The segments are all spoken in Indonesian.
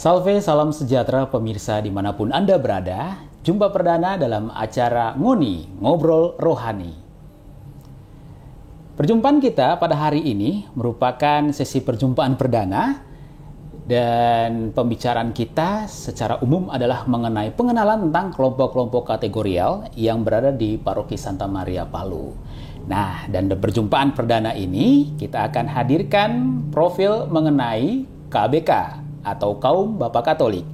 Salve, salam sejahtera pemirsa dimanapun Anda berada. Jumpa perdana dalam acara Ngoni, Ngobrol Rohani. Perjumpaan kita pada hari ini merupakan sesi perjumpaan perdana dan pembicaraan kita secara umum adalah mengenai pengenalan tentang kelompok-kelompok kategorial yang berada di Paroki Santa Maria Palu. Nah, dan di perjumpaan perdana ini kita akan hadirkan profil mengenai KBK atau Kaum Bapak Katolik.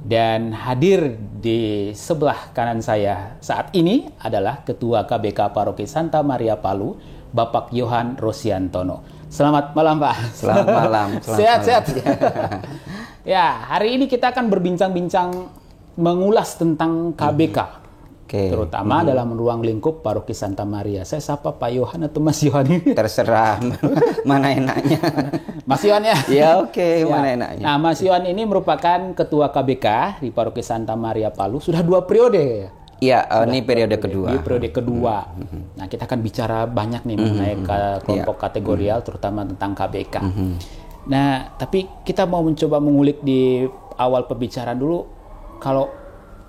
Dan hadir di sebelah kanan saya saat ini adalah Ketua KBK Paroki Santa Maria Palu, Bapak Yohan Rosiantono. Selamat malam, Pak. Selamat malam. Sehat-sehat. Ya, hari ini kita akan berbincang-bincang mengulas tentang KBK. Terutama dalam ruang lingkup Paroki Santa Maria. Saya sapa Pak Yohan atau Mas Yohan ini? Terserah, mana enaknya. Mas Yohan ya? Ya oke, mana enaknya. Nah, Mas Yohan ini merupakan Ketua KBK di Paroki Santa Maria Palu. Sudah 2 periode ya? Iya, ini periode kedua. Di periode kedua. Nah, kita akan bicara banyak nih mengenai kelompok kategorial, terutama tentang KBK. Nah, tapi kita mau mencoba mengulik di awal pembicaraan dulu. Kalau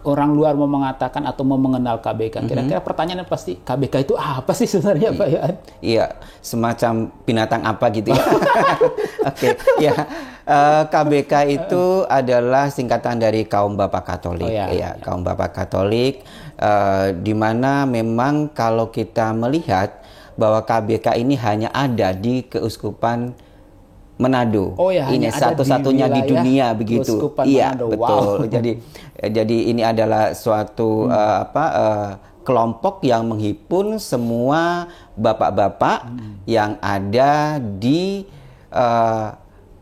orang luar mau mengatakan atau mau mengenal KBK, kira-kira pertanyaannya pasti KBK itu apa sih sebenarnya, Pak Yohan? Iya, semacam binatang apa gitu ya. Oke, ya. KBK itu adalah singkatan dari Kaum Bapak Katolik. Ya, Kaum Bapak Katolik, di mana memang kalau kita melihat bahwa KBK ini hanya ada di Keuskupan Manado. Ini satu-satunya di dunia begitu. Iya, Manado. Betul. Jadi ini adalah suatu kelompok yang menghimpun semua bapak-bapak yang ada di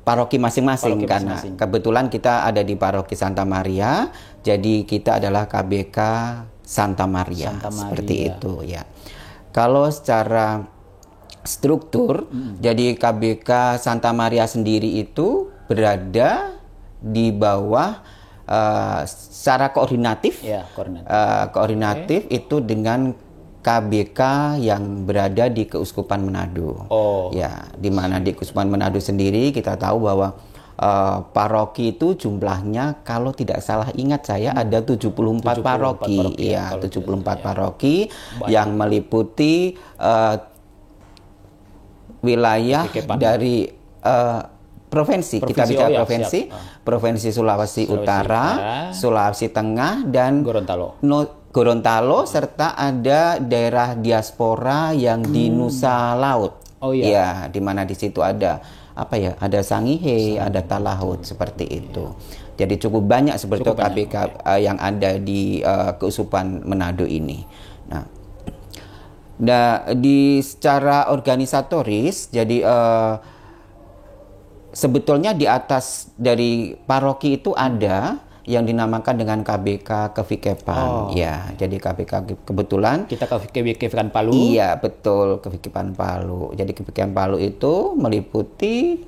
paroki masing-masing, karena kebetulan kita ada di Paroki Santa Maria, jadi kita adalah KBK Santa Maria. Seperti itu ya. Kalau secara struktur, jadi KBK Santa Maria sendiri itu berada di bawah secara koordinatif, koordinatif itu dengan KBK yang berada di Keuskupan Manado. Ya, di mana di Keuskupan Manado sendiri kita tahu bahwa paroki itu jumlahnya kalau tidak salah ingat saya ada 74 paroki. Iya, 74 paroki yang meliputi wilayah dari provinsi. Kita bicara provinsi, Provinsi Sulawesi Utara, Sulawesi Tengah, dan Gorontalo, serta ada daerah diaspora yang di Nusa Laut. Ya, di mana di situ ada ada Sangihe, ada Talaut, seperti itu. Jadi cukup banyak sebetulnya KBK yang ada di Keuskupan Manado ini. Nah, di secara organisatoris, jadi sebetulnya di atas dari paroki itu ada yang dinamakan dengan KBK Kevikepan. Ya, jadi KBK kebetulan kita Kevikepan Palu. Iya, betul, Kevikepan Palu. Jadi Kevikepan Palu itu meliputi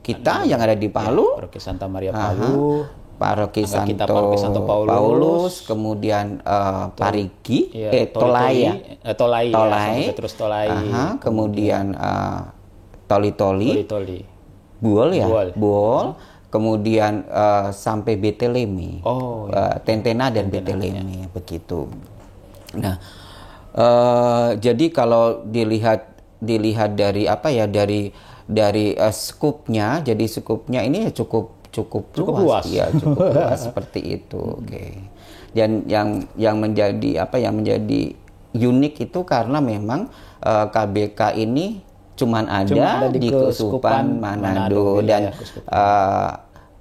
kita yang ada di Palu, Paroki Santa Maria Palu, Paroki Santo Paulus, kemudian Parigi, Tolai, terus Tolai, kemudian Toli, Buol, kemudian sampai Beteleme, Tentena dan Beteleme, begitu. Nah, jadi kalau dilihat dari dari skupnya, jadi skupnya ini cukup luas, ya, cukup luas seperti itu. Dan yang menjadi unik itu karena memang KBK ini cuman ada di Keuskupan Manado, dan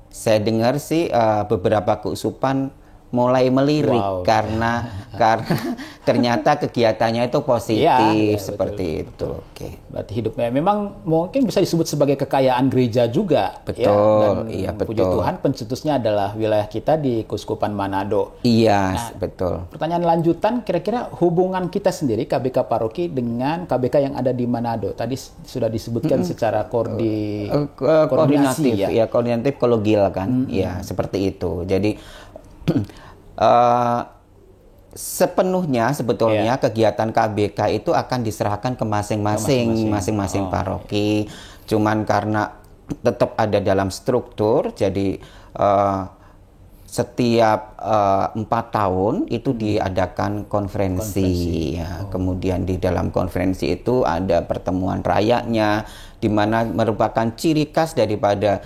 saya dengar sih beberapa keuskupan mulai melirik karena ternyata kegiatannya itu positif, seperti itu. Berarti hidupnya memang mungkin bisa disebut sebagai kekayaan gereja juga. Betul, betul. Puji Tuhan, pencetusnya adalah wilayah kita di Keuskupan Manado. Iya, betul. Pertanyaan lanjutan, kira-kira hubungan kita sendiri KBK Paroki dengan KBK yang ada di Manado. Tadi sudah disebutkan secara koordinatif, koordinatif kolegial kan, ya seperti itu. Jadi sepenuhnya sebetulnya kegiatan KBK itu akan diserahkan ke masing-masing paroki. Cuman karena tetap ada dalam struktur. Jadi setiap 4 tahun itu diadakan konferensi. Ya. Kemudian di dalam konferensi itu ada pertemuan rayanya, di mana merupakan ciri khas daripada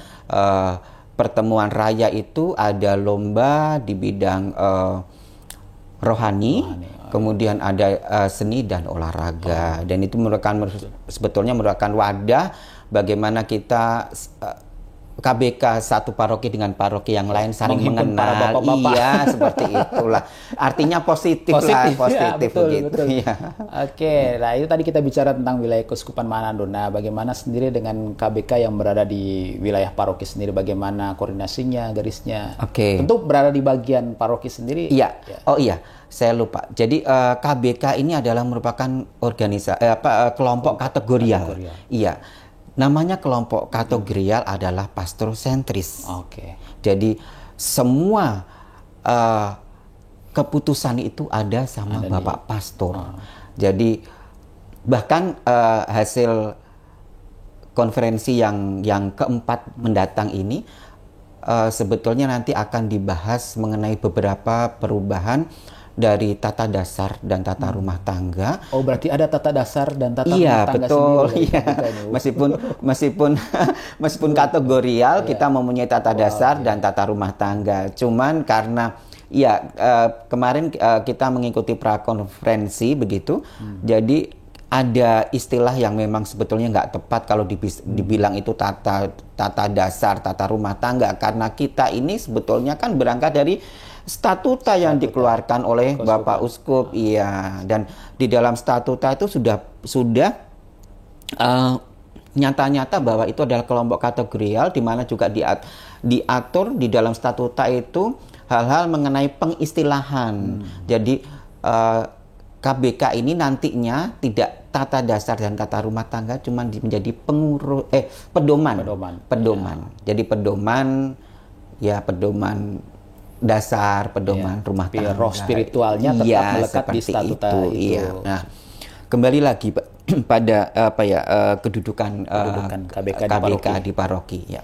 pertemuan raya itu ada lomba di bidang rohani, kemudian ada seni dan olahraga, dan itu sebetulnya merupakan wadah bagaimana kita KBK satu paroki dengan paroki yang lain saling menghimpun para mengenal. bapak-bapak. Iya, seperti itulah. Artinya positif Ya, betul, begitu. betul. Ya. Oke, nah itu tadi kita bicara tentang wilayah Keuskupan Manado. Nah, bagaimana sendiri dengan KBK yang berada di wilayah paroki sendiri, bagaimana koordinasinya, garisnya? Oke. Tentu berada di bagian paroki sendiri. Iya. Ya. Oh iya, saya lupa. Jadi KBK ini adalah merupakan kelompok kategorial. Iya. Namanya kelompok kategorial adalah pastorosentris. Oke. Jadi semua keputusan itu ada sama Bapak Pastor. Jadi bahkan hasil konferensi yang keempat mendatang ini sebetulnya nanti akan dibahas mengenai beberapa perubahan dari tata dasar dan tata rumah tangga. Oh, berarti ada tata dasar dan tata rumah Iya, tangga betul. sendiri. Iya, meskipun kategorial, kita mempunyai tata dasar dan tata rumah tangga. Cuman karena kemarin kita mengikuti prakonferensi begitu, jadi ada istilah yang memang sebetulnya nggak tepat kalau dibilang itu tata dasar, tata rumah tangga, karena kita ini sebetulnya kan berangkat dari statuta yang dikeluarkan oleh Bapak Uskup. Iya, dan di dalam statuta itu sudah nyata-nyata bahwa itu adalah kelompok kategorial, di mana juga diatur di dalam statuta itu hal-hal mengenai pengistilahan. Jadi KBK ini nantinya tidak tata dasar dan tata rumah tangga, cuma menjadi pedoman. Jadi pedoman dasar, pedoman rumah tangga. Roh spiritualnya tetap melekat di statuta itu. Iya. Nah, kembali lagi pada kedudukan KBK di paroki. Ya.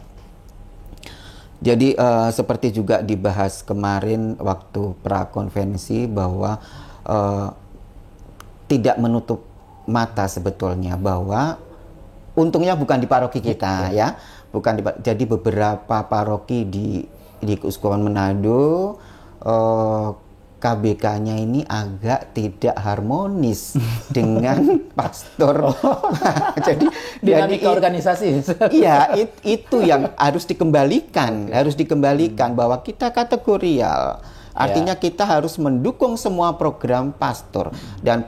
Jadi seperti juga dibahas kemarin waktu prakonvensi bahwa tidak menutup mata sebetulnya bahwa untungnya bukan di paroki kita ya, jadi beberapa paroki di Keuskupan Manado KBK-nya ini agak tidak harmonis dengan pastor. Jadi dinamika organisasi. Iya, itu yang harus dikembalikan, bahwa kita kategorial. Artinya kita harus mendukung semua program pastor dan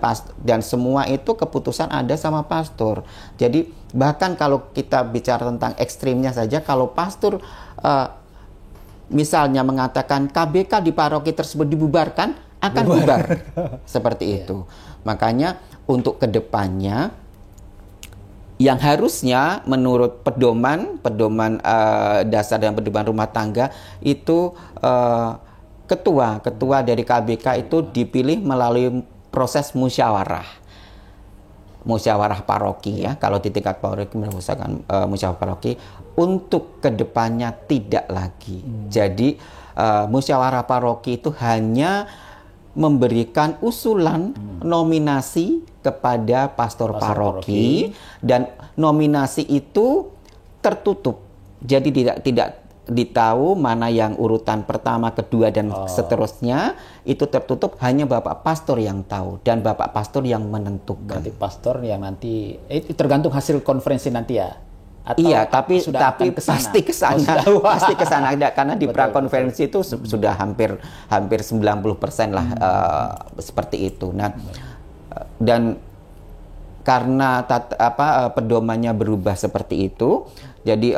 semua itu keputusan ada sama pastor. Jadi bahkan kalau kita bicara tentang ekstrimnya saja, kalau pastor misalnya mengatakan KBK di paroki tersebut dibubarkan, akan bubar. Seperti itu. Makanya untuk kedepannya yang harusnya menurut pedoman dasar dan pedoman rumah tangga itu ketua dari KBK itu dipilih melalui proses musyawarah paroki ya. Kalau di tingkat paroki merupakan musyawarah paroki, untuk kedepannya tidak lagi. Jadi musyawarah paroki itu hanya memberikan usulan nominasi kepada pastor paroki, dan nominasi itu tertutup. Jadi tidak ditahu mana yang urutan pertama, kedua, dan seterusnya, itu tertutup, hanya Bapak Pastor yang tahu dan Bapak Pastor yang menentukan. Berarti pastor yang nanti tergantung hasil konferensi nanti ya. Atau iya, tapi pasti ke sana karena di prakonferensi itu sudah hampir 90% lah seperti itu. Nah, dan karena pedomannya berubah seperti itu, jadi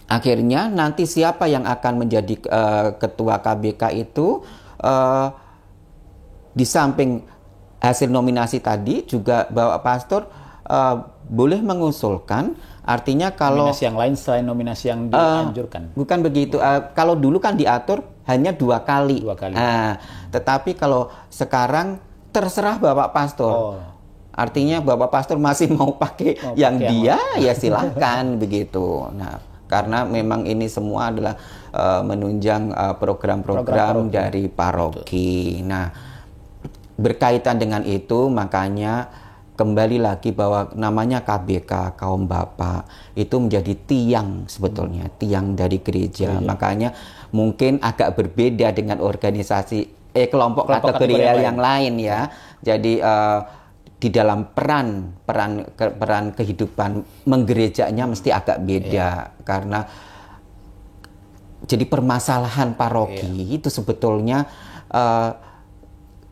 akhirnya nanti siapa yang akan menjadi ketua KBK itu di samping hasil nominasi tadi juga Bapak Pastor boleh mengusulkan, artinya kalau nominasi yang lain selain nominasi yang dianjurkan. Bukan begitu. Kalau dulu kan diatur hanya 2 kali. Dua kali. Tetapi kalau sekarang terserah Bapak Pastor. Artinya Bapak Pastor masih mau pakai yang dia, ya silakan begitu. Nah, karena memang ini semua adalah menunjang program-program dari paroki. Betul. Nah, berkaitan dengan itu, makanya kembali lagi bahwa namanya KBK, kaum bapak, itu menjadi tiang sebetulnya, tiang dari gereja. Makanya mungkin agak berbeda dengan organisasi kelompok kategorial yang lain ya. Jadi di dalam peran kehidupan menggerejanya mesti agak beda karena jadi permasalahan paroki itu sebetulnya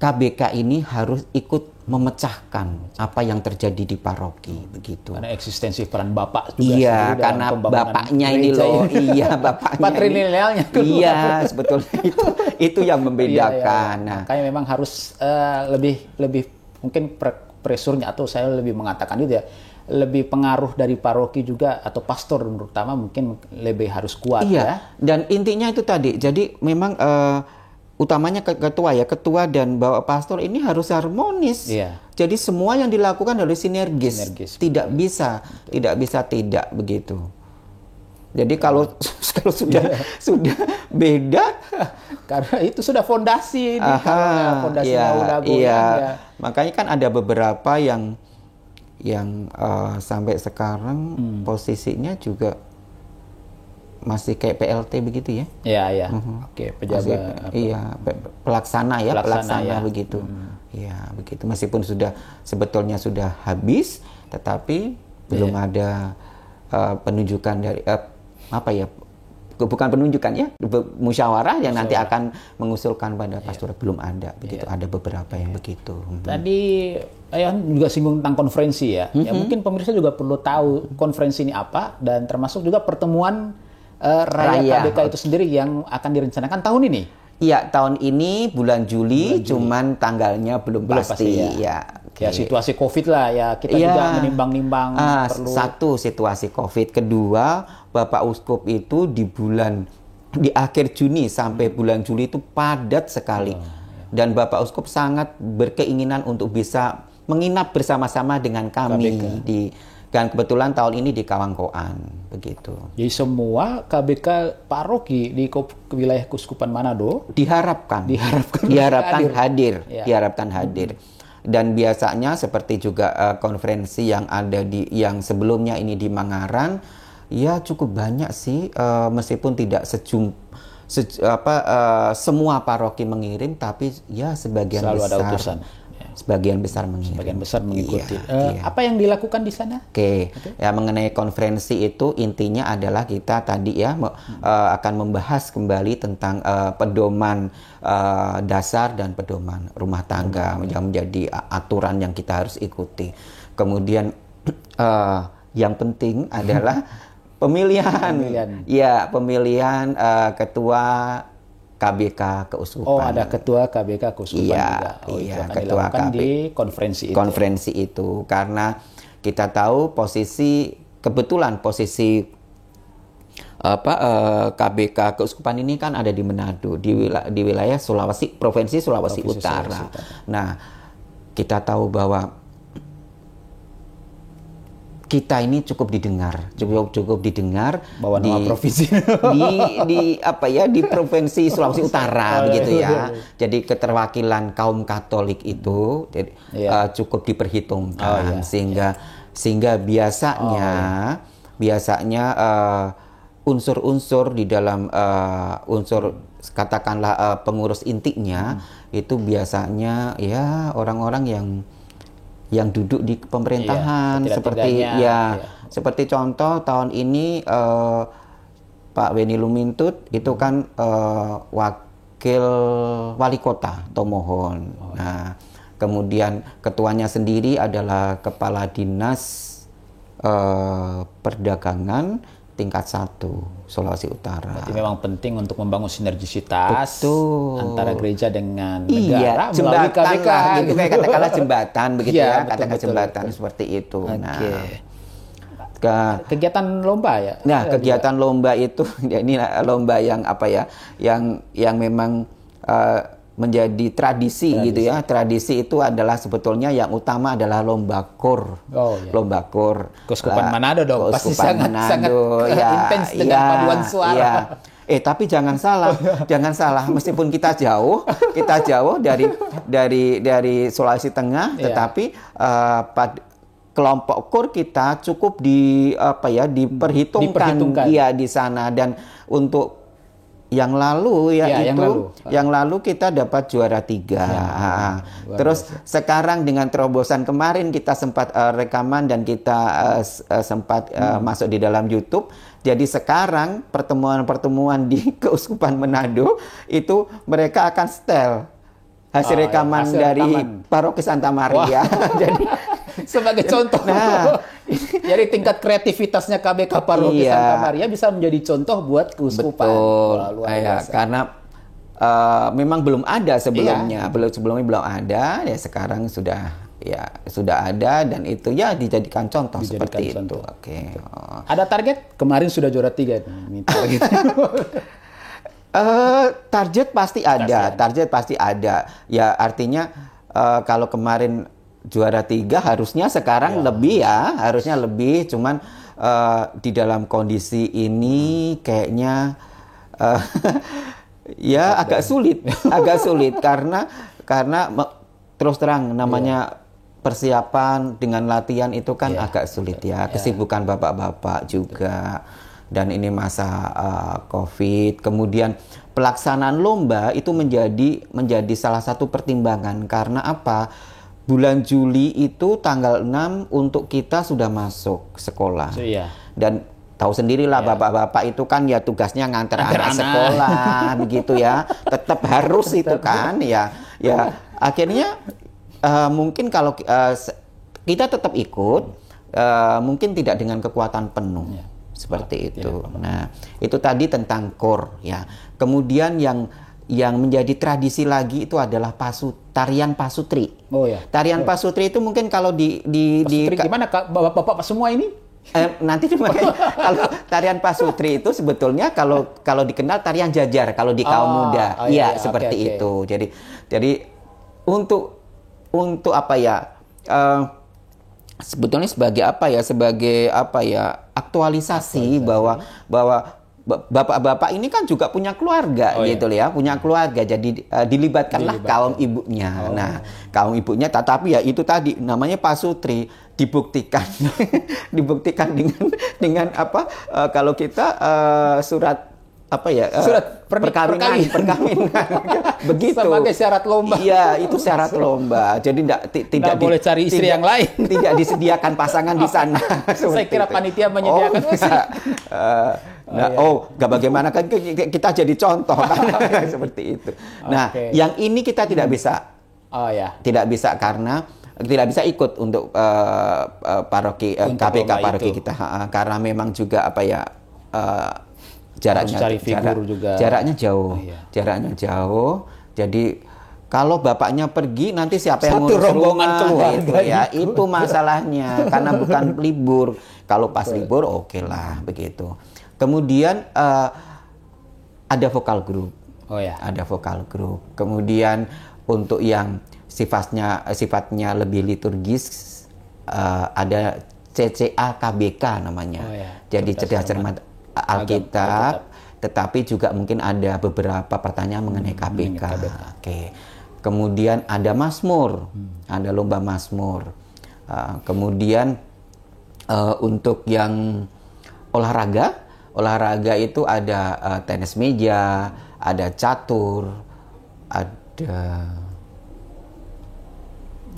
KBK ini harus ikut memecahkan apa yang terjadi di paroki begitu. Karena eksistensi peran bapak juga. Iya, karena bapaknya ini loh, iya bapaknya. Patrinilialnya. Iya, sebetulnya itu yang membedakan. Iya. Nah, makanya memang harus lebih mungkin presurnya atau saya lebih mengatakan itu ya. Lebih pengaruh dari paroki juga atau pastor terutama mungkin lebih harus kuat ya. Dan intinya itu tadi. Jadi memang utamanya ketua dan bapak pastor ini harus harmonis. Iya. Jadi semua yang dilakukan harus sinergis. Tidak bisa tidak begitu. Jadi kalau sudah beda karena itu sudah fondasi udah goyang ya. Makanya kan ada beberapa yang sampai sekarang posisinya juga masih kayak PLT begitu ya? Iya. Oke, pejabat. Pelaksana begitu. Iya, begitu. Meskipun sebetulnya sudah habis, tetapi belum ada penunjukan dari bukan penunjukan ya, musyawarah yang nanti akan mengusulkan pada pastor belum ada begitu. Ada beberapa yang begitu. Tadi Ayah juga singgung tentang konferensi ya. Ya mungkin pemirsa juga perlu tahu konferensi ini apa dan termasuk juga pertemuan Raya KBK itu sendiri yang akan direncanakan tahun ini. Iya, tahun ini bulan Juli, cuman tanggalnya belum pasti ya. Ya situasi Covid lah ya, kita juga menimbang-nimbang perlu. Satu, situasi Covid. Kedua, Bapak Uskup itu di akhir Juni sampai bulan Juli itu padat sekali. Dan Bapak Uskup sangat berkeinginan untuk bisa menginap bersama-sama dengan kami dan kebetulan tahun ini di Kawangkoan begitu. Jadi semua KBK paroki di wilayah Keuskupan Manado diharapkan hadir. Dan biasanya seperti juga konferensi yang ada yang sebelumnya ini di Mangaran, ya cukup banyak sih meskipun tidak semua paroki mengirim, tapi ya sebagian selalu besar. Ada utusan. Sebagian besar mengirim. Sebagian besar mengikuti. Apa yang dilakukan di sana? Ya mengenai konferensi itu intinya adalah kita tadi ya akan membahas kembali tentang pedoman dasar dan pedoman rumah tangga yang menjadi aturan yang kita harus ikuti. Kemudian yang penting adalah pemilihan ketua KBK Keuskupan. Oh, ada ketua KBK Keuskupan juga. Iya, itu akan ketua dilakukan di konferensi itu. Karena kita tahu kebetulan posisi KBK Keuskupan ini kan ada di Manado, di wilayah Provinsi Sulawesi Utara. Nah, kita tahu bahwa kita ini cukup didengar bawa nama provinsi di Provinsi Sulawesi Utara begitu ya. Jadi keterwakilan kaum Katolik itu cukup diperhitungkan sehingga biasanya unsur-unsur di dalam unsur katakanlah pengurus intinya itu biasanya ya orang-orang yang duduk di pemerintahan seperti contoh tahun ini Pak Weni Lumintut itu kan wakil wali kota Tomohon. Nah, kemudian ketuanya sendiri adalah kepala dinas perdagangan tingkat 1 Sulawesi Utara. Berarti memang penting untuk membangun sinergisitas antara gereja dengan negara melalui KBK gitu, kayak katakanlah jembatan begitu katakan jembatan seperti itu. Kegiatan lomba ya. Nah, kegiatan lomba itu ini lomba yang yang memang menjadi tradisi gitu ya. Tradisi itu adalah sebetulnya yang utama adalah lomba KOR. Lomba KOR. Keuskupan Manado dong. Pasti Keuskupan sangat ya, intens dengan paduan suara. Ya. Tapi jangan salah, jangan salah. Meskipun kita jauh dari Sulawesi Tengah, tetapi kelompok KOR kita cukup diperhitungkan ya di sana. Dan untuk yang lalu yang lalu kita dapat juara 3. Terus sekarang dengan terobosan kemarin kita sempat rekaman dan kita sempat masuk di dalam YouTube. Jadi sekarang pertemuan-pertemuan di Keuskupan Manado itu mereka akan setel hasil rekaman dari Paroki Santa Maria. Jadi sebagai contoh. Jadi tingkat kreativitasnya KBK Paroki Santa Maria bisa menjadi contoh buat keuskupan. Betul. Karena memang belum ada sebelumnya. Sebelumnya belum ada, ya sekarang sudah ada, dan itu ya dijadikan contoh seperti itu. Oke. Ada target? Kemarin sudah juara 3 nih. Target pasti ada. Ya artinya kalau kemarin juara 3 harusnya sekarang harusnya lebih. Cuman di dalam kondisi ini kayaknya agak sulit karena terus terang namanya persiapan dengan latihan itu kan agak sulit ya. Kesibukan bapak-bapak juga. Dan ini masa COVID. Kemudian pelaksanaan lomba itu menjadi salah satu pertimbangan. Karena apa? Bulan Juli itu tanggal 6 untuk kita sudah masuk sekolah. Dan tahu sendirilah bapak-bapak itu kan ya tugasnya nganter anak sekolah begitu ya. Tetap harus itu kan ya. Akhirnya mungkin kalau kita tetap ikut, mungkin tidak dengan kekuatan penuh. Seperti itu. Nah, itu tadi tentang KOR ya. Kemudian yang menjadi tradisi lagi itu adalah tarian pasutri. Tarian pasutri itu mungkin kalau di gimana Kak? Bapak-bapak semua ini? Nanti kalau tarian pasutri itu sebetulnya kalau dikenal tarian jajar kalau di kaum muda. Seperti itu. Jadi untuk apa ya? Sebetulnya sebagai aktualisasi bahwa bapak-bapak ini kan juga punya keluarga punya keluarga, jadi dilibatkanlah kaum ibunya. Nah, kaum ibunya, tetapi ya itu tadi namanya pasutri dibuktikan dengan kalau kita surat perkawinan begitu sebagai syarat lomba. Iya, itu syarat lomba. Jadi tidak boleh cari istri yang lain. Tidak disediakan pasangan di sana. Saya kira panitia menyediakan. Nggak bagaimana kan kita jadi contoh kan seperti itu. Nah, yang ini kita tidak bisa. Tidak bisa karena tidak bisa ikut untuk paroki KPK paroki kita karena memang juga jaraknya jauh. Jaraknya jauh. Jadi kalau bapaknya pergi nanti siapa yang ngurus rombongan keluarga itu masalahnya karena bukan libur. Kalau pas libur oke lah begitu. Kemudian ada vokal group. Ada vokal group. Kemudian untuk yang sifatnya lebih liturgis ada CCA KBK namanya. Jadi cerdas cermat Alkitab, tetapi juga mungkin ada beberapa pertanyaan mengenai KBK. Oke. Kemudian ada Mazmur, ada lomba Mazmur. Kemudian untuk yang olahraga itu ada tenis meja, ada catur, ada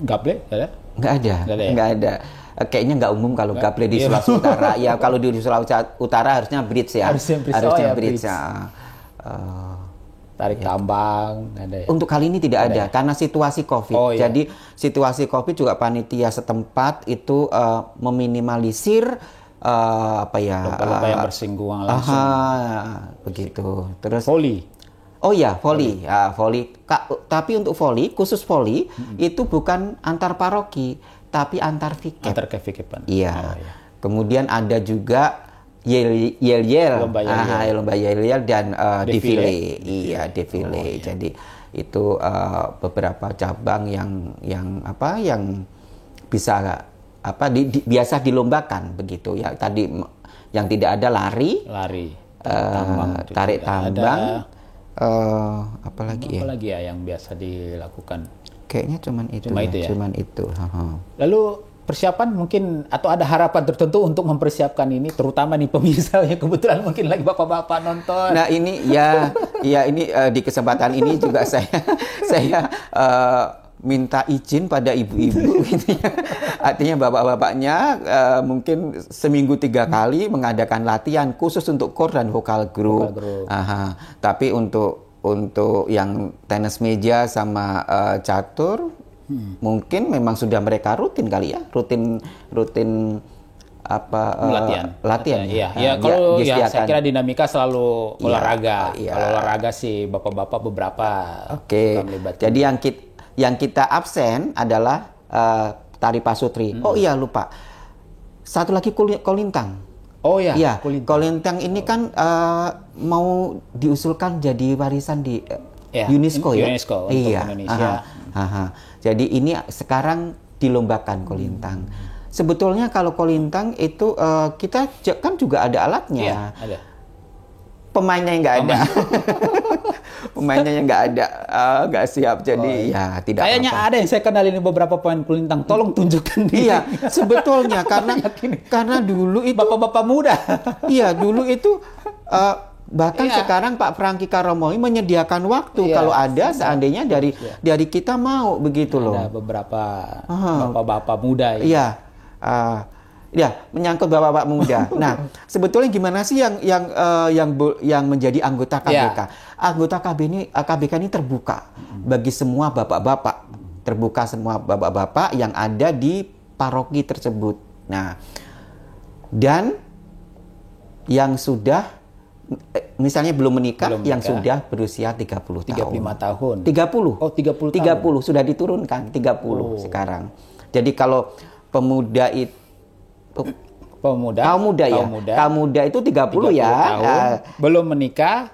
gaple, ada? Nggak ada. Kayaknya nggak umum kalau gaple di Sulawesi Utara. Ya kalau di Sulawesi Utara harusnya bridge ya. Harusnya bridge. Tarik tambang, ada ya? Untuk kali ini tidak ada karena situasi COVID. Jadi situasi COVID juga panitia setempat itu meminimalisir lomba yang bersinggungan langsung. Begitu. Terus voli. Voli. Tapi untuk khusus voli itu bukan antar paroki, tapi antar vikep. Antar kevikipan. Iya. Kemudian ada juga yel-yel, Lomba yel-yel. lomba yel-yel dan Defile. defile. Iya, defile. Jadi itu beberapa cabang yang bisa biasa dilombakan begitu ya. Tadi yang tidak ada lari, tarik tambang, apalagi ya yang biasa dilakukan. Kayaknya cuman itu. Lalu persiapan mungkin atau ada harapan tertentu untuk mempersiapkan ini, terutama nih pemirsa yang kebetulan mungkin lagi bapak-bapak nonton. Nah ini ini di kesempatan ini juga saya minta izin pada ibu-ibu gitu ya. Artinya bapak-bapaknya mungkin seminggu 3 kali mengadakan latihan khusus untuk core dan vokal group. Tapi untuk yang tenis meja sama catur mungkin memang sudah mereka rutin kali ya, rutin latihan. Iya. Kalau saya kira dinamika selalu olahraga. Kalau olahraga sih bapak-bapak beberapa. Oke. Jadi yang kita absen adalah tari pasutri. Oh iya, lupa. Satu lagi kolintang. Oh ya, kolintang ini kan mau diusulkan jadi warisan di UNESCO ya. UNESCO untuk Indonesia. Jadi ini sekarang dilombakan kolintang. Sebetulnya kalau kolintang itu kita kan juga ada alatnya. Iya, ada. Pemainnya nggak ada. Pemainnya nggak ada, nggak siap. Jadi tidak. Kayaknya ada yang saya kenal ini beberapa pemain kolintang. Tolong tunjukkan. Iya, sebetulnya karena dulu itu bapak-bapak muda. Iya, dulu itu bahkan sekarang Pak Franky Karamoy menyediakan waktu kalau ada seandainya dari kita mau begitu loh. Ada beberapa bapak-bapak muda. Ya, menyangkut bapak-bapak muda. Nah, sebetulnya gimana sih yang menjadi anggota KBK? Anggota KBK ini terbuka bagi semua bapak-bapak, terbuka semua bapak-bapak yang ada di paroki tersebut. Nah, dan yang sudah misalnya belum menikah, yang sudah berusia 30 tahun. 35 tahun. 30. Oh, 30 tahun. 30 sudah diturunkan 30 sekarang. Jadi kalau pemuda itu kaum muda itu 30 ya. Tahun, belum menikah,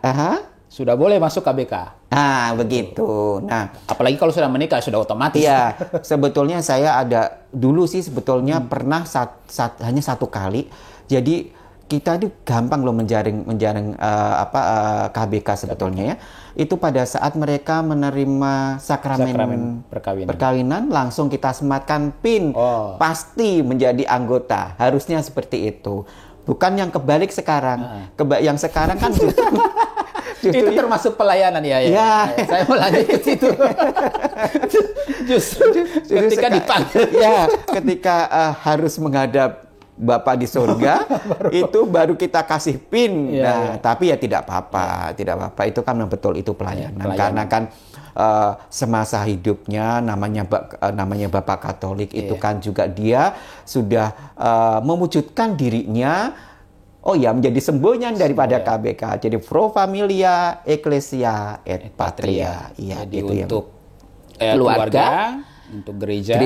sudah boleh masuk KBK. Nah, begitu. Nah, apalagi kalau sudah menikah sudah otomatis. Iya, sebetulnya saya ada dulu sih sebetulnya pernah hanya 1 kali. Jadi kita itu gampang loh menjaring KBK sebetulnya ya. Itu pada saat mereka menerima sakramen perkawinan langsung kita sematkan PIN. Pasti menjadi anggota. Harusnya seperti itu. Bukan yang kebalik sekarang. Yang sekarang kan itu termasuk pelayanan ya. Saya mau lanjut ke situ. justru ketika dipanggil. Ketika harus menghadap Bapak di surga, itu baru kita kasih PIN. Tapi ya tidak apa-apa. Itu kan betul itu pelayanan. Karena kan semasa hidupnya namanya Bapak Katolik itu kan juga dia sudah mewujudkan dirinya menjadi semboyan daripada KBK. Jadi Pro Familia Ecclesia et Patria. Jadi itu untuk keluarga, untuk gereja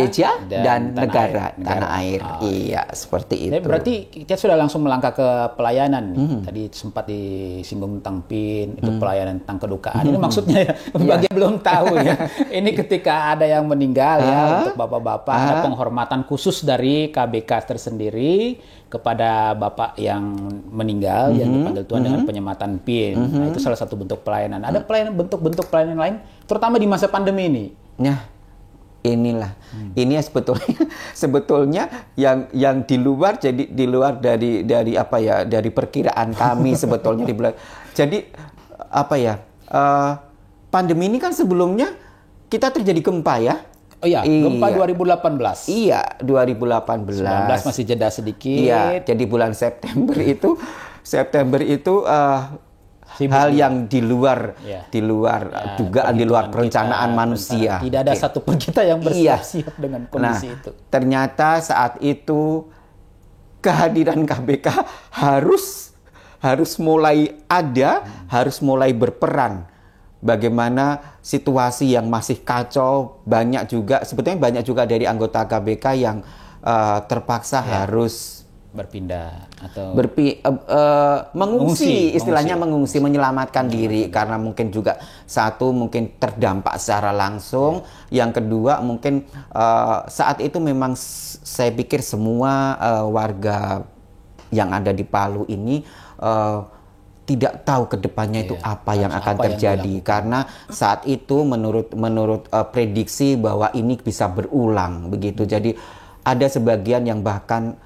dan negara tanah air. Iya, seperti itu. Berarti kita sudah langsung melangkah ke pelayanan. Tadi sempat disinggung tentang PIN, itu pelayanan tentang kedukaan. Ini maksudnya bagi yang belum tahu ya. Ini ketika ada yang meninggal untuk bapak-bapak, ada penghormatan khusus dari KBK tersendiri kepada bapak yang meninggal yang dipanggil Tuhan dengan penyematan PIN. Nah, itu salah satu bentuk pelayanan. Ada bentuk-bentuk pelayanan lain, terutama di masa pandemi ini. Inilah, ini sebetulnya yang di luar dari perkiraan kami sebetulnya jadi pandemi ini kan sebelumnya kita terjadi gempa ya. Gempa 2018. Iya, 2018. 19 masih jeda sedikit. Iya, jadi bulan September itu hal yang di luar dugaan, di luar perencanaan manusia. Tidak ada satupun kita yang bersiap-siap dengan kondisi itu. Ternyata saat itu kehadiran KBK harus mulai ada, harus mulai berperan. Bagaimana situasi yang masih kacau, sebetulnya banyak juga dari anggota KBK yang terpaksa harus berpindah atau mengungsi, istilahnya mengungsi, menyelamatkan diri karena mungkin juga satu mungkin terdampak secara langsung, yang kedua mungkin saat itu memang saya pikir semua warga yang ada di Palu ini tidak tahu ke depannya itu apa yang akan terjadi, karena saat itu menurut prediksi bahwa ini bisa berulang begitu. Jadi ada sebagian yang bahkan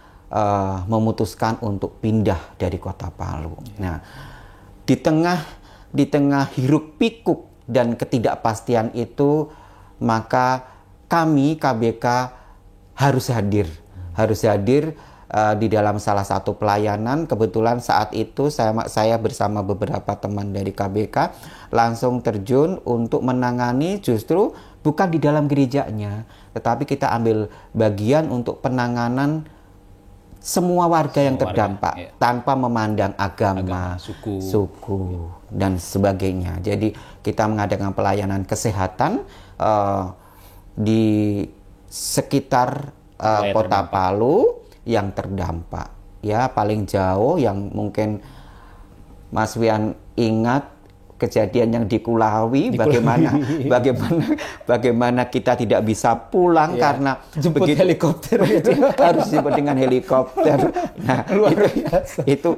memutuskan untuk pindah dari kota Palu. Nah, di tengah hiruk pikuk dan ketidakpastian itu, maka kami KBK harus hadir di dalam salah satu pelayanan. Kebetulan saat itu saya bersama beberapa teman dari KBK langsung terjun untuk menangani, justru bukan di dalam gerejanya, tetapi kita ambil bagian untuk penanganan semua warga yang terdampak tanpa memandang agama, suku dan sebagainya. Jadi kita mengadakan pelayanan kesehatan di sekitar kota Palu yang terdampak. Ya, paling jauh yang mungkin Mas Wian ingat kejadian yang di Kulawi, bagaimana kita tidak bisa pulang karena jemput helikopter harus jemput dengan helikopter. Nah, itu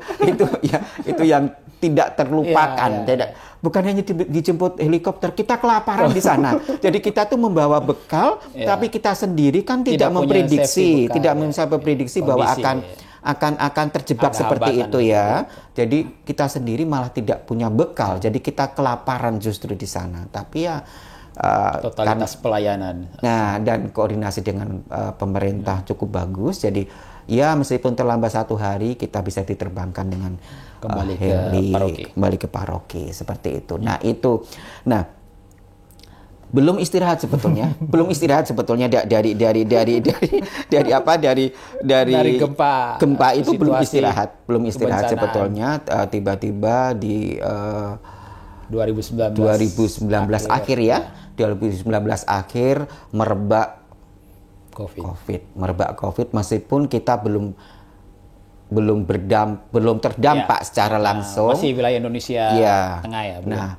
yang tidak terlupakan. Bukan hanya dijemput helikopter, kita kelaparan di sana. Jadi kita tuh membawa bekal, tapi kita sendiri kan tidak memprediksi, bisa memprediksi bahwa akan terjebak seperti itu ya. Jadi kita sendiri malah tidak punya bekal. Jadi kita kelaparan justru di sana. Tapi ya totalitas pelayanan. Nah, dan koordinasi dengan pemerintah cukup bagus. Jadi ya meskipun terlambat 1 hari, kita bisa diterbangkan dengan kembali ke paroki seperti itu. Nah, itu. Nah, belum istirahat sebetulnya dari gempa itu belum istirahat sebetulnya. Tiba-tiba di 2019 akhir ya, 2019 akhir merebak COVID, meskipun kita belum terdampak secara langsung. Masih wilayah Indonesia Tengah ya. Belum. Nah,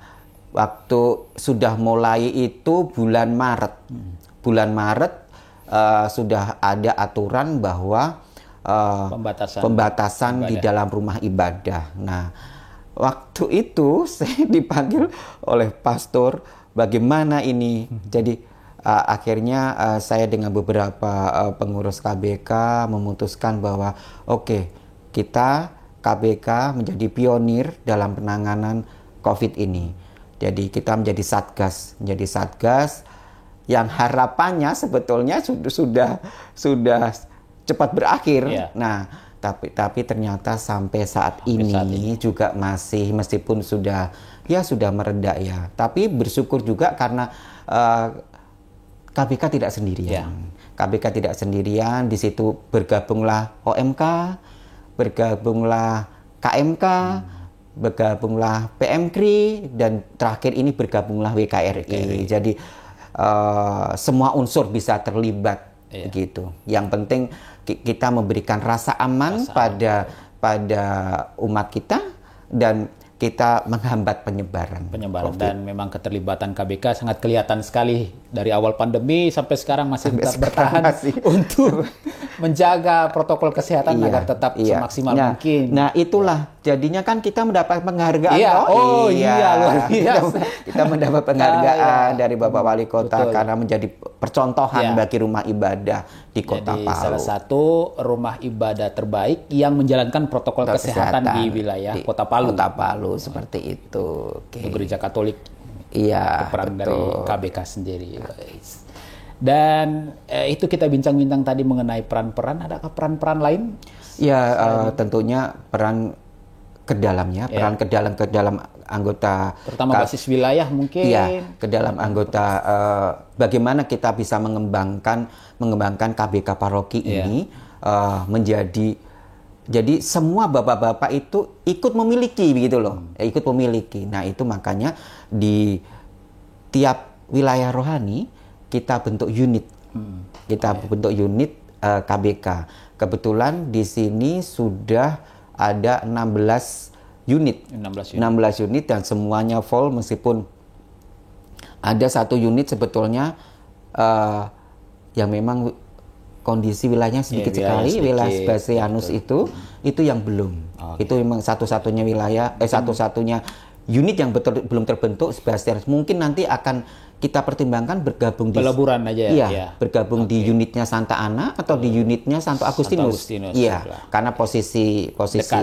waktu sudah mulai itu bulan Maret sudah ada aturan bahwa pembatasan di dalam rumah ibadah. Nah, waktu itu saya dipanggil oleh pastor, bagaimana ini? Jadi akhirnya saya dengan beberapa pengurus KBK memutuskan bahwa kita KBK menjadi pionir dalam penanganan COVID ini. Jadi kita menjadi satgas yang harapannya sebetulnya sudah cepat berakhir. Nah, tapi ternyata sampai saat ini juga masih, meskipun sudah mereda ya. Tapi bersyukur juga karena KBK tidak sendirian. KBK tidak sendirian, di situ bergabunglah OMK, bergabunglah KMK, bergabunglah PMKRI, dan terakhir ini bergabunglah WKRI. Jadi semua unsur bisa terlibat gitu. Yang penting kita memberikan rasa aman pada umat kita, dan kita menghambat penyebaran COVID. Dan memang keterlibatan KBK sangat kelihatan sekali dari awal pandemi sampai sekarang masih bertahan untuk menjaga protokol kesehatan agar tetap semaksimal mungkin. Nah, itulah jadinya kan kita mendapat penghargaan. Luar biasa. Kita mendapat penghargaan dari Bapak Wali Kota karena menjadi percontohan bagi rumah ibadah di Kota Palu. Salah satu rumah ibadah terbaik yang menjalankan protokol kesehatan di wilayah Kota Palu. Seperti itu. Gereja Katolik. Peran dari KBK sendiri. Dan itu kita bincang-bincang tadi mengenai peran-peran. Adakah peran-peran lain? Tentunya peran ke dalamnya, peran ke dalam anggota, terutama basis wilayah mungkin. Ke dalam anggota, bagaimana kita bisa mengembangkan KBK paroki ini menjadi. Jadi semua bapak-bapak itu ikut memiliki begitu loh, ikut memiliki. Nah, itu makanya di tiap wilayah rohani kita bentuk unit. Bentuk unit KBK. kebetulan di sini sudah ada 16 unit. 16 unit dan semuanya full, meskipun ada satu unit sebetulnya yang memang kondisi wilayahnya sedikit sekali, wilayah Sebastianus itu yang belum. Itu memang satu-satunya wilayah, satu-satunya unit yang belum terbentuk Sebastianus. Mungkin nanti akan kita pertimbangkan bergabung di peleburan aja ya. Bergabung di unitnya Santa Ana atau di unitnya Santo Agustinus. Iya, karena posisi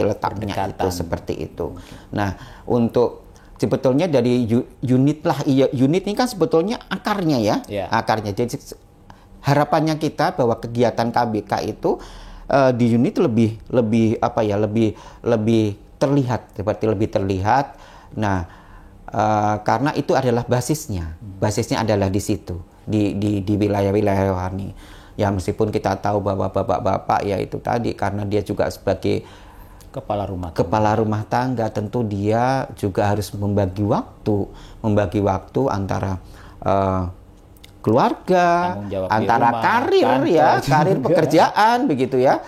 letaknya itu seperti itu. Nah, untuk sebetulnya dari unit ini kan sebetulnya akarnya ya. Akarnya. Jadi harapannya kita bahwa kegiatan KBK itu di unit lebih terlihat, seperti lebih terlihat. Nah, karena itu adalah basisnya adalah di situ, di wilayah-wilayah rohani. Ya meskipun kita tahu bahwa bapak-bapak ya itu tadi, karena dia juga sebagai kepala rumah tangga, tentu dia juga harus membagi waktu antara keluarga, antara karir pekerjaan begitu ya.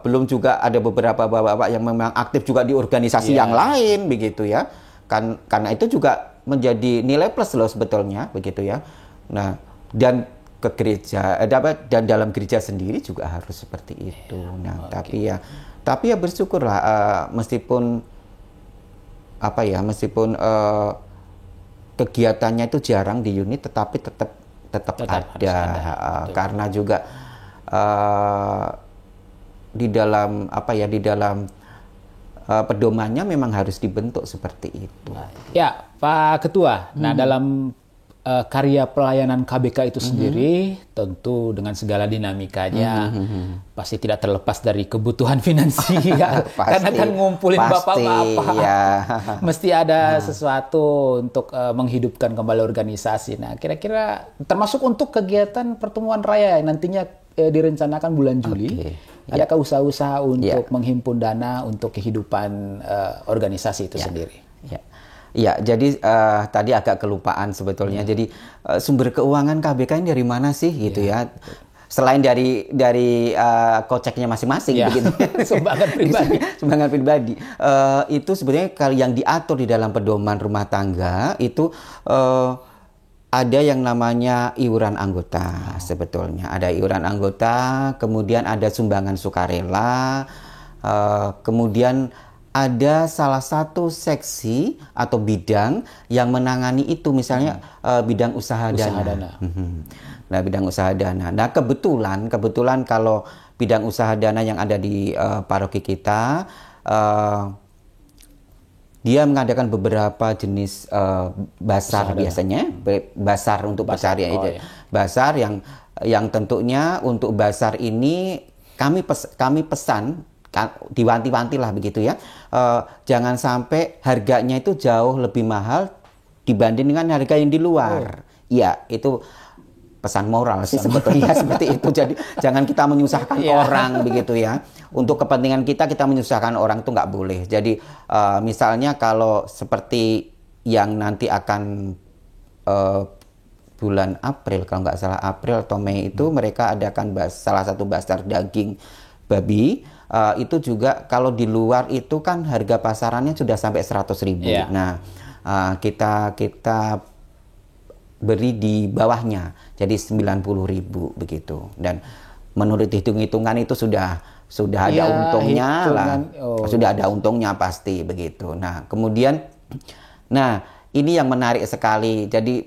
Belum juga ada beberapa bapak-bapak yang memang aktif juga di organisasi yang lain begitu ya. Karena itu juga menjadi nilai plus loh sebetulnya begitu ya. Nah, dan ke gereja dan dalam gereja sendiri juga harus seperti itu. Nah, tapi ya bersyukurlah meskipun kegiatannya itu jarang di unit, tetapi tetap ada. Karena juga di dalam pedomannya memang harus dibentuk seperti itu. Ya, Pak Ketua. Nah, dalam karya pelayanan KBK itu sendiri, tentu dengan segala dinamikanya, pasti tidak terlepas dari kebutuhan finansial. Karena kan ngumpulin bapak-bapak, mesti ada sesuatu untuk menghidupkan kembali organisasi. Nah, kira-kira termasuk untuk kegiatan pertemuan raya yang nantinya direncanakan bulan Juli. Adakah usaha-usaha untuk menghimpun dana untuk kehidupan organisasi itu sendiri? Ya, jadi tadi agak kelupaan sebetulnya. Jadi sumber keuangan KBK ini dari mana sih gitu ya? Selain dari koceknya masing-masing begitu. Sumbangan pribadi. Itu sebenarnya kalau yang diatur di dalam pedoman rumah tangga itu ada yang namanya iuran anggota sebetulnya. Ada iuran anggota, kemudian ada sumbangan sukarela, kemudian ada salah satu seksi atau bidang yang menangani itu, misalnya bidang usaha dana. Nah, bidang usaha dana. Nah, kebetulan kalau bidang usaha dana yang ada di paroki kita, dia mengadakan beberapa jenis basar biasanya, basar untuk pencarian basar yang tentunya untuk basar ini kami pesan diwanti-wanti lah begitu ya, jangan sampai harganya itu jauh lebih mahal dibanding dengan harga yang di luar. Ya, itu pesan moral sih sebetulnya seperti itu. Jadi jangan kita menyusahkan orang begitu ya. Untuk kepentingan kita menyusahkan orang itu nggak boleh. Jadi misalnya kalau seperti yang nanti akan bulan April, kalau nggak salah April atau Mei itu mereka adakan salah satu basar daging babi. Itu juga kalau di luar itu kan harga pasarannya sudah sampai 100.000. Nah, kita beri di bawahnya, jadi 90.000 begitu. Dan menurut hitung-hitungan itu sudah ada untungnya lah, sudah ada untungnya pasti begitu. Nah, kemudian, ini yang menarik sekali. Jadi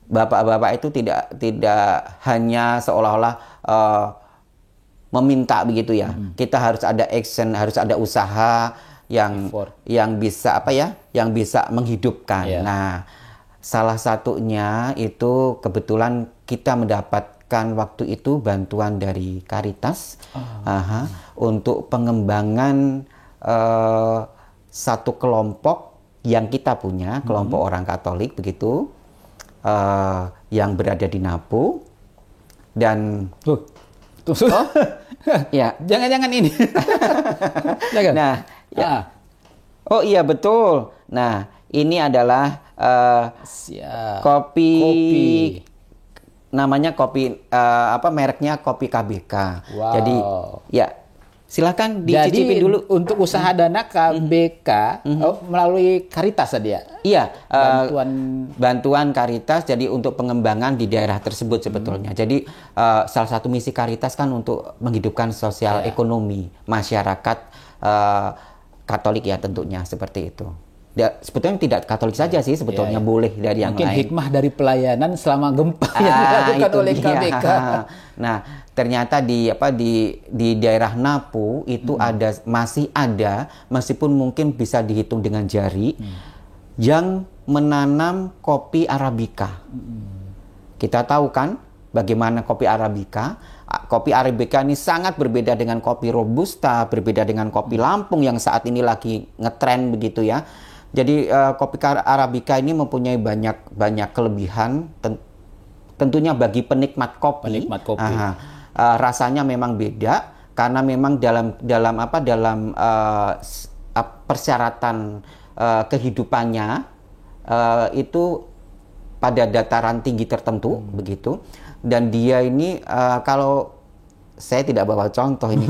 bapak-bapak itu tidak hanya seolah-olah meminta begitu ya. Kita harus ada action, harus ada usaha yang bisa yang bisa menghidupkan. Nah, salah satunya itu kebetulan kita mendapatkan waktu itu bantuan dari Caritas untuk pengembangan satu kelompok yang kita punya, kelompok orang Katolik begitu, yang berada di Napu dan jangan ini. Jangan. Nah, oh iya betul. Nah, ini adalah kopi namanya kopi mereknya kopi KBK. Wow. Jadi ya silakan dicicipin dulu. Untuk usaha dana KBK melalui Caritas tadi ya? Iya, bantuan Caritas jadi untuk pengembangan di daerah tersebut sebetulnya. Jadi salah satu misi Caritas kan untuk menghidupkan sosial ekonomi masyarakat Katolik ya tentunya seperti itu. Sebetulnya tidak Katolik saja sih sebetulnya boleh dari yang mungkin lain. Hikmah dari pelayanan selama gempa yang dilakukan oleh KBK. Nah, ternyata di daerah Napu itu masih ada meskipun mungkin bisa dihitung dengan jari yang menanam kopi Arabica. Kita tahu kan bagaimana kopi Arabica. Kopi Arabica ini sangat berbeda dengan kopi Robusta, berbeda dengan kopi Lampung yang saat ini lagi ngetren begitu ya. Jadi kopi Arabica ini mempunyai banyak kelebihan tentunya bagi penikmat kopi. Rasanya memang beda karena memang dalam persyaratan kehidupannya itu pada dataran tinggi tertentu begitu. Dan dia ini kalau saya tidak bawa contoh ini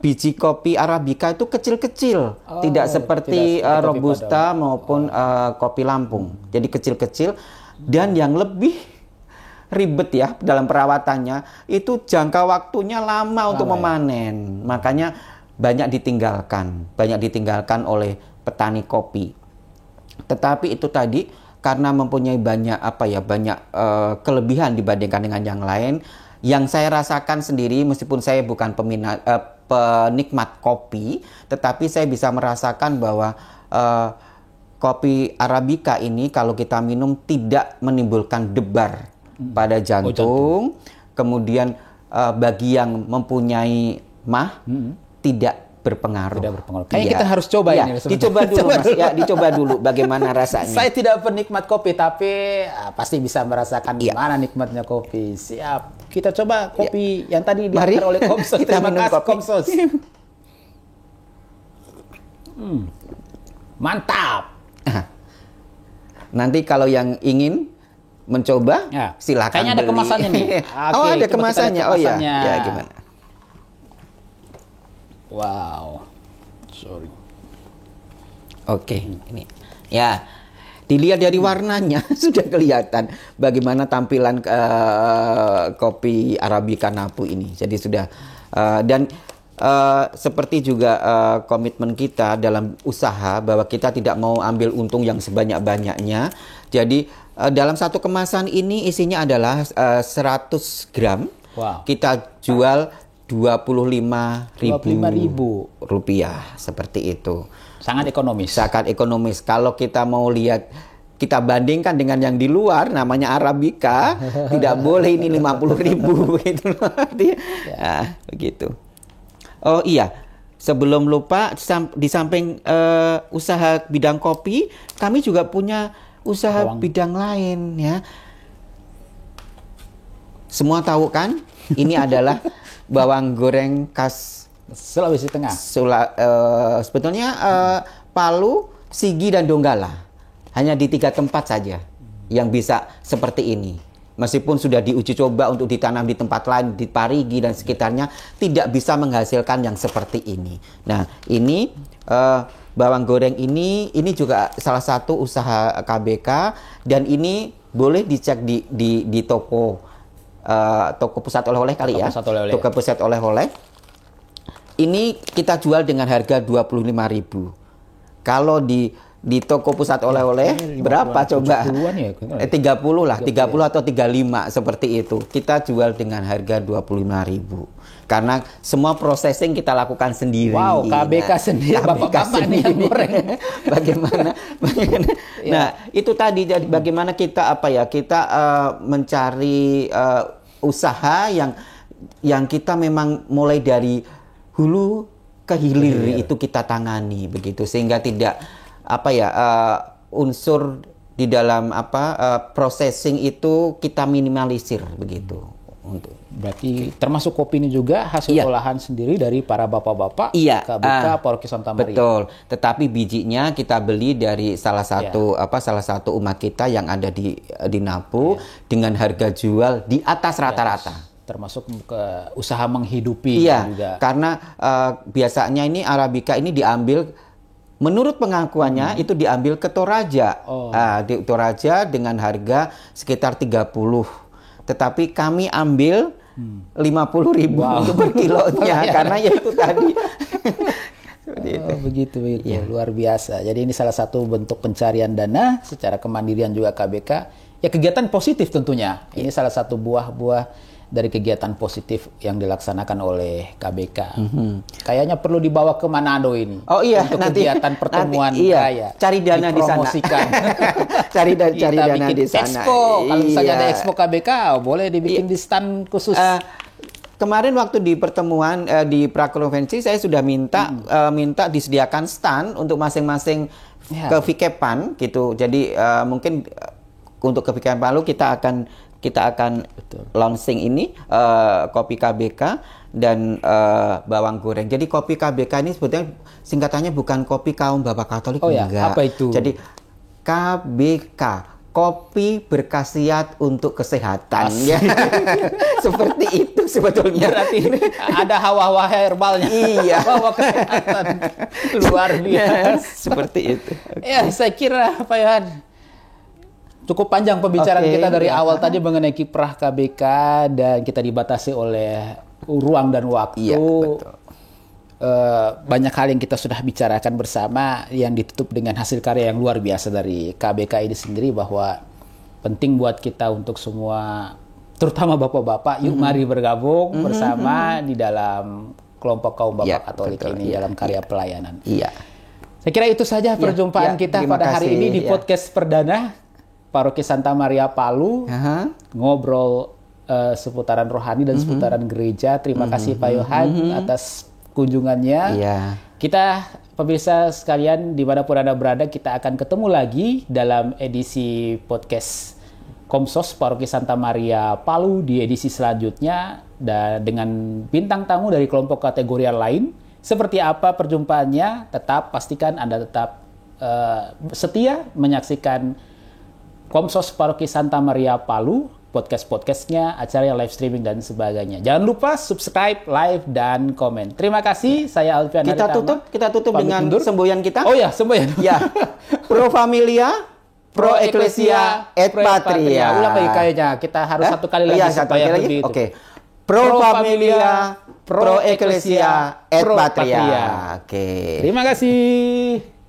biji kopi Arabica itu kecil-kecil, tidak seperti Robusta maupun kopi Lampung. Jadi kecil-kecil dan yang lebih ribet ya dalam perawatannya itu jangka waktunya lama untuk memanen. Makanya banyak ditinggalkan oleh petani kopi. Tetapi itu tadi karena mempunyai banyak kelebihan dibandingkan dengan yang lain. Yang saya rasakan sendiri meskipun saya bukan penikmat kopi, tetapi saya bisa merasakan bahwa kopi Arabica ini kalau kita minum tidak menimbulkan debar pada jantung. Kemudian bagi yang mempunyai tidak berpengaruh. Kayaknya kita harus coba ini. Dicoba dulu Mas. Ya, dicoba dulu bagaimana rasanya. Saya tidak penikmat kopi tapi pasti bisa merasakan gimana nikmatnya kopi. Siap. Kita coba kopi yang tadi diantar oleh Komsos. Terima kasih Komsos. Mantap. Nanti kalau yang ingin mencoba silakan. Kayaknya ada kemasannya nih. Ada kemasannya. Ya gimana? Wow. Sorry. Oke, ini. Ya. Dilihat dari warnanya sudah kelihatan bagaimana tampilan kopi Arabica Napu ini. Jadi sudah seperti juga komitmen kita dalam usaha bahwa kita tidak mau ambil untung yang sebanyak-banyaknya. Jadi dalam satu kemasan ini isinya adalah 100 gram. Wow. Kita jual Rp25.000 seperti itu. Sangat ekonomis. Sangat ekonomis. Kalau kita mau lihat, kita bandingkan dengan yang di luar, namanya Arabica, tidak boleh ini 50.000 gitu. Begitu. Oh iya, sebelum lupa, di samping usaha bidang kopi, kami juga punya usaha bidang lain ya. Semua tahu kan? Ini adalah bawang goreng khas Sulawesi Tengah. Sebetulnya Palu, Sigi, dan Donggala. Hanya di 3 tempat saja yang bisa seperti ini. Meskipun sudah diuji coba untuk ditanam di tempat lain, di Parigi dan sekitarnya, tidak bisa menghasilkan yang seperti ini. Nah, ini bawang goreng ini juga salah satu usaha KBK, dan ini boleh dicek di toko pusat oleh-oleh kali ya. Toko pusat oleh-oleh. Ini kita jual dengan harga 25.000. Kalau di toko pusat oleh-oleh berapa coba? 30 lah, 30 atau 35 seperti itu. Kita jual dengan harga 25.000. Karena semua processing kita lakukan sendiri. Wow, KBK sendiri. Bapak-bapak nih yang goreng. Bagaimana? Nah, itu tadi jadi bagaimana kita mencari usaha yang kita memang mulai dari hulu ke hilir itu kita tangani begitu, sehingga tidak unsur di dalam processing itu kita minimalisir begitu. untuk. Berarti termasuk kopi ini juga hasil olahan sendiri dari para bapak-bapak KBK Paroki Santa Maria. Betul. Tetapi bijinya kita beli dari salah satu umat kita yang ada di Napu dengan harga jual di atas rata-rata. Termasuk ke usaha menghidupi juga. Karena biasanya ini Arabica ini diambil, menurut pengakuannya itu diambil ke Toraja. Di Toraja dengan harga sekitar 30. Tetapi kami ambil 50.000 per kilonya karena ya itu tadi. Begitu. Luar biasa. Jadi ini salah satu bentuk pencarian dana secara kemandirian juga KBK. Ya kegiatan positif tentunya. Ini salah satu buah-buah dari kegiatan positif yang dilaksanakan oleh KBK. Kayaknya perlu dibawa ke Manado ini. Oh iya, untuk nanti kegiatan pertemuan kaya. Cari dana di sana. cari dana di sana. Expo. Kalau misalnya ada expo KBK, boleh dibikin di stand khusus. Kemarin waktu di pertemuan di prakonvensi saya sudah minta disediakan stand untuk masing-masing kevikepan gitu. Jadi mungkin untuk kevikepan Palu kita akan launching ini kopi KBK dan bawang goreng. Jadi kopi KBK ini sebetulnya singkatannya bukan kopi kaum Bapak Katolik, enggak. Apa itu? Jadi KBK, kopi berkhasiat untuk kesehatan. Ya. Seperti itu sebetulnya. Berarti ada hawa-hawa herbalnya. Iya. Hawa kesehatan. Luar biasa. Seperti itu. Ya, saya kira Pak Yohan, cukup panjang pembicaraan kita dari awal tadi mengenai kiprah KBK dan kita dibatasi oleh ruang dan waktu. Iya, betul. Banyak hal yang kita sudah bicarakan bersama yang ditutup dengan hasil karya yang luar biasa dari KBK ini sendiri, bahwa penting buat kita untuk semua, terutama bapak-bapak, yuk mari bergabung bersama di dalam kelompok kaum Bapak Katolik ini dalam karya pelayanan. Iya. Saya kira itu saja perjumpaan kita pada hari ini di podcast perdana Paroki Santa Maria Palu, ngobrol seputaran rohani dan seputaran gereja. Terima kasih Pak Yohan atas kunjungannya. Kita pemirsa sekalian dimanapun Anda berada, kita akan ketemu lagi dalam edisi podcast Komsos Paroki Santa Maria Palu di edisi selanjutnya, dan dengan bintang tamu dari kelompok kategorial lain. Seperti apa perjumpaannya, tetap pastikan Anda tetap setia menyaksikan Komsos Paroki Santa Maria Palu, podcast-podcastnya, acara live streaming dan sebagainya. Jangan lupa subscribe, like, dan komen. Terima kasih, saya Alfian Haritama. Kita tutup dengan semboyan kita. Oh ya, semboyan. Ya, Pro Familia, Pro Ecclesia, et Patria. Ulang lagi kayaknya, kita harus satu kali lagi supaya lebih itu. Oke. Pro Familia, Pro Ecclesia, et Patria. Oke. Terima kasih.